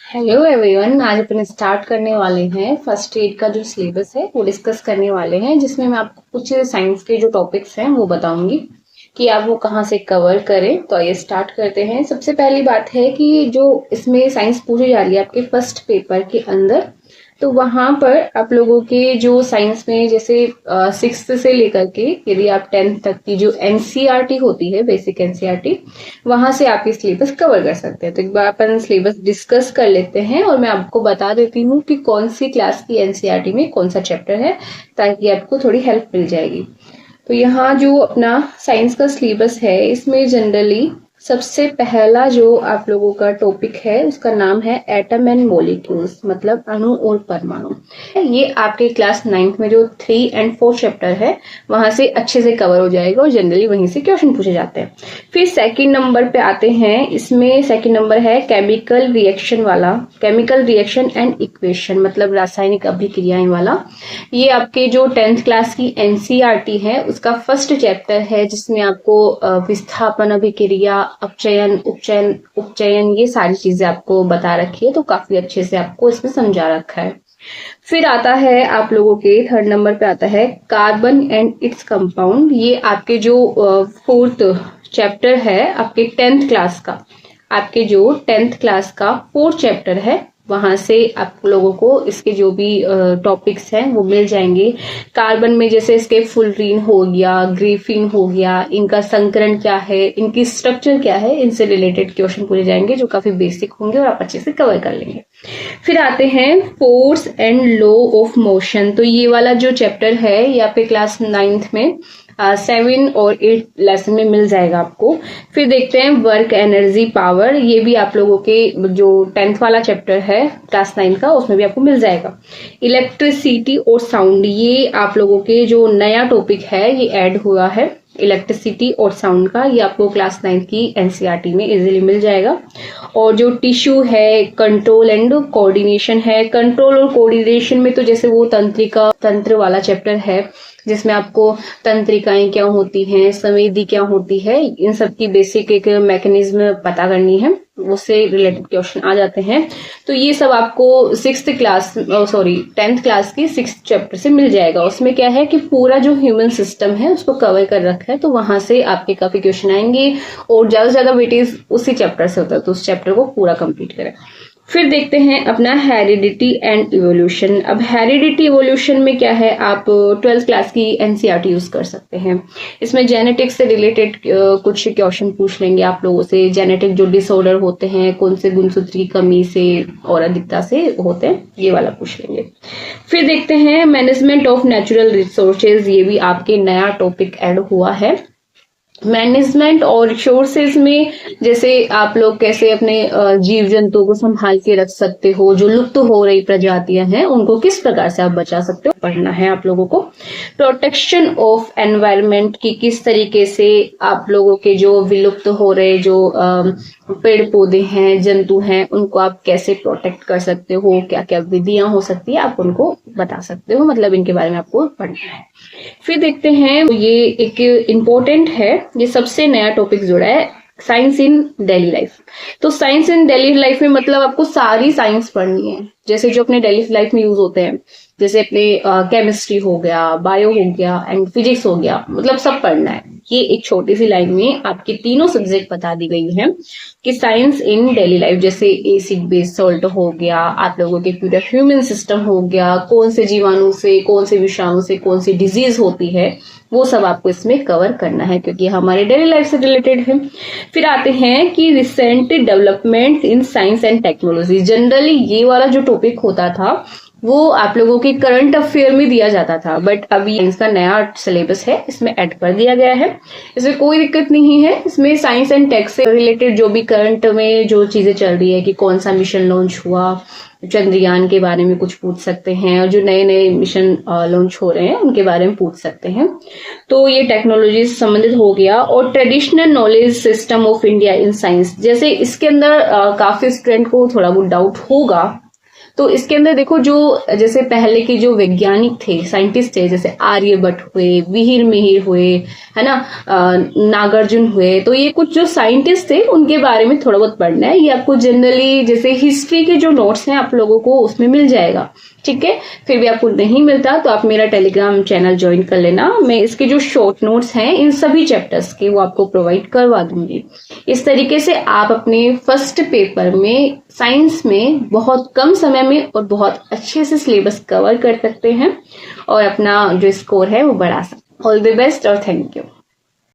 Hello everyone, आज अपन start करने वाले हैं फर्स्ट एड का जो सिलेबस है वो डिस्कस करने वाले हैं, जिसमें मैं आपको कुछ साइंस के जो टॉपिक्स हैं वो बताऊंगी कि आप वो कहाँ से कवर करें। तो ये स्टार्ट करते हैं। सबसे पहली बात है कि जो इसमें साइंस पूछी जा रही है आपके फर्स्ट पेपर के अंदर, तो वहां पर आप लोगों के जो साइंस में जैसे सिक्स्थ से लेकर के यदि आप 10th तक की जो एनसीईआरटी होती है, बेसिक एनसीईआरटी, वहां से आप ये सिलेबस कवर कर सकते हैं। तो एक बार अपन सिलेबस डिस्कस कर लेते हैं और मैं आपको बता देती हूँ कि कौन सी क्लास की एनसीईआरटी में कौन सा चैप्टर है, ताकि आपको थोड़ी हेल्प मिल जाएगी। तो यहाँ जो अपना साइंस का सिलेबस है, इसमें जनरली सबसे पहला जो आप लोगों का टॉपिक है उसका नाम है एटम एंड मॉलिक्यूल्स, मतलब अणु और परमाणु। ये आपके क्लास 9th में जो 3 और 4 चैप्टर है वहां से अच्छे से कवर हो जाएगा और जनरली वहीं से क्वेश्चन पूछे जाते हैं। फिर सेकंड नंबर पे आते हैं। इसमें सेकंड नंबर है केमिकल रिएक्शन वाला, केमिकल रिएक्शन एंड इक्वेशन, मतलब रासायनिक अभिक्रियाएं वाला। ये आपके जो 10th क्लास की एनसीईआरटी है उसका फर्स्ट चैप्टर है, जिसमें आपको विस्थापन अभिक्रिया, अपचयन, उपचयन, उपचयन, ये सारी चीजें आपको बता रखी है, तो काफी अच्छे से आपको इसमें समझा रखा है। फिर आता है आप लोगों के थर्ड नंबर पे आता है कार्बन एंड इट्स कंपाउंड। ये आपके जो फोर्थ चैप्टर है आपके 10th क्लास का, आपके जो 10th क्लास का फोर्थ चैप्टर है, वहां से आप लोगों को इसके जो भी टॉपिक्स हैं वो मिल जाएंगे। कार्बन में जैसे इसके फुलरीन हो गया, ग्रेफीन हो गया, इनका संकरण क्या है, इनकी स्ट्रक्चर क्या है, इनसे रिलेटेड क्वेश्चन पूछे जाएंगे जो काफी बेसिक होंगे और आप अच्छे से कवर कर लेंगे। फिर आते हैं force and law of motion. तो ये वाला जो चैप्टर है ये आपके क्लास 9th में 7 और 8 लेसन में मिल जाएगा आपको। फिर देखते हैं वर्क एनर्जी पावर। ये भी आप लोगों के जो 10th वाला चैप्टर है क्लास 9 का, उसमें भी आपको मिल जाएगा। इलेक्ट्रिसिटी और साउंड, ये आप लोगों के जो नया टॉपिक है ये ऐड हुआ है, इलेक्ट्रिसिटी और साउंड का। ये आपको क्लास 9 की एनसीईआरटी में इजीली मिल जाएगा। और जो टिश्यू है, कंट्रोल एंड कोऑर्डिनेशन है। कंट्रोल और कोऑर्डिनेशन में तो जैसे वो तंत्रिका तंत्र वाला चैप्टर है, जिसमें आपको तंत्रिकाएं क्या होती हैं, संवेदी क्या होती है, इन सब की बेसिक एक मैकेनिज्म पता करनी है, उससे रिलेटेड क्वेश्चन आ जाते हैं। तो ये सब आपको 10th क्लास की 6th चैप्टर से मिल जाएगा। उसमें क्या है कि पूरा जो ह्यूमन सिस्टम है उसको कवर कर रखा है, तो वहां से आपके काफी क्वेश्चन आएंगे और ज्यादा से ज्यादा वेटेज उसी चैप्टर से होता है, तो उस चैप्टर को पूरा कंप्लीट करें। फिर देखते हैं अपना हेरिडिटी एंड इवोल्यूशन। अब हेरिडिटी इवोल्यूशन में क्या है, आप 12th क्लास की एनसीईआरटी यूज कर सकते हैं। इसमें जेनेटिक्स से रिलेटेड कुछ क्वेश्चन पूछ लेंगे आप लोगों से। जेनेटिक जो डिसऑर्डर होते हैं, कौन से गुणसूत्र की कमी से और अधिकता से होते हैं, ये वाला पूछ लेंगे। फिर देखते हैं मैनेजमेंट ऑफ नेचुरल रिसोर्सेज। ये भी आपके नया टॉपिक ऐड हुआ है। मैनेजमेंट और रिसोर्सेज में जैसे आप लोग कैसे अपने जीव जंतुओं को संभाल के रख सकते हो, जो लुप्त हो रही प्रजातियां हैं उनको किस प्रकार से आप बचा सकते हो, पढ़ना है आप लोगों को। प्रोटेक्शन ऑफ एनवायरनमेंट की किस तरीके से आप लोगों के जो विलुप्त हो रहे जो पेड़ पौधे हैं, जंतु हैं, उनको आप कैसे प्रोटेक्ट कर सकते हो, क्या क्या विधियां हो सकती है, आप उनको बता सकते हो, मतलब इनके बारे में आपको पढ़ना है। फिर देखते हैं, ये एक इम्पोर्टेंट है, ये सबसे नया टॉपिक जुड़ा है, साइंस इन डेली लाइफ। तो साइंस इन डेली लाइफ में मतलब आपको सारी साइंस पढ़नी है, जैसे जो अपने डेली लाइफ में यूज होते हैं, जैसे अपने केमिस्ट्री हो गया, बायो हो गया एंड फिजिक्स हो गया, मतलब सब पढ़ना है। ये एक छोटी सी लाइन में आपके तीनों सब्जेक्ट बता दी गई है कि साइंस इन डेली लाइफ, जैसे एसिड बेस सॉल्ट हो गया, आप लोगों के पूरा ह्यूमन सिस्टम हो गया, कौन से जीवाणु से, कौन से विषाणु से कौन सी डिजीज होती है, वो सब आपको इसमें कवर करना है, क्योंकि हमारे डेली लाइफ से रिलेटेड है। फिर आते हैं कि recent development in science and technology. Generally ये वाला जो टॉपिक होता था वो आप लोगों के करंट अफेयर में दिया जाता था, बट अभी इसका नया सिलेबस है, इसमें ऐड कर दिया गया है। इसमें कोई दिक्कत नहीं है। इसमें साइंस एंड टेक से रिलेटेड जो भी करंट में जो चीजें चल रही है, कि कौन सा मिशन लॉन्च हुआ, चंद्रयान के बारे में कुछ पूछ सकते हैं, और जो नए नए मिशन लॉन्च हो रहे हैं उनके बारे में पूछ सकते हैं। तो ये टेक्नोलॉजी से संबंधित हो गया। और traditional knowledge system of India in science, जैसे इसके अंदर काफी स्टूडेंट को थोड़ा बहुत डाउट होगा, तो इसके अंदर देखो जो जैसे पहले के जो वैज्ञानिक थे, साइंटिस्ट थे, जैसे आर्यभट्ट हुए, वीर मिहिर हुए, है ना, नागार्जुन हुए, तो ये कुछ जो साइंटिस्ट थे उनके बारे में थोड़ा बहुत पढ़ना है। ये आपको जनरली जैसे हिस्ट्री के जो नोट्स हैं आप लोगों को उसमें मिल जाएगा, ठीक है। फिर भी आपको नहीं मिलता तो आप मेरा टेलीग्राम चैनल ज्वाइन कर लेना, मैं इसके जो शॉर्ट नोट्स हैं इन सभी चैप्टर्स के वो आपको प्रोवाइड करवा दूंगी। इस तरीके से आप अपने फर्स्ट पेपर में साइंस में बहुत कम समय में और बहुत अच्छे से सिलेबस कवर कर सकते हैं और अपना जो स्कोर है वो बढ़ा सकते हैं। ऑल द बेस्ट और थैंक यू।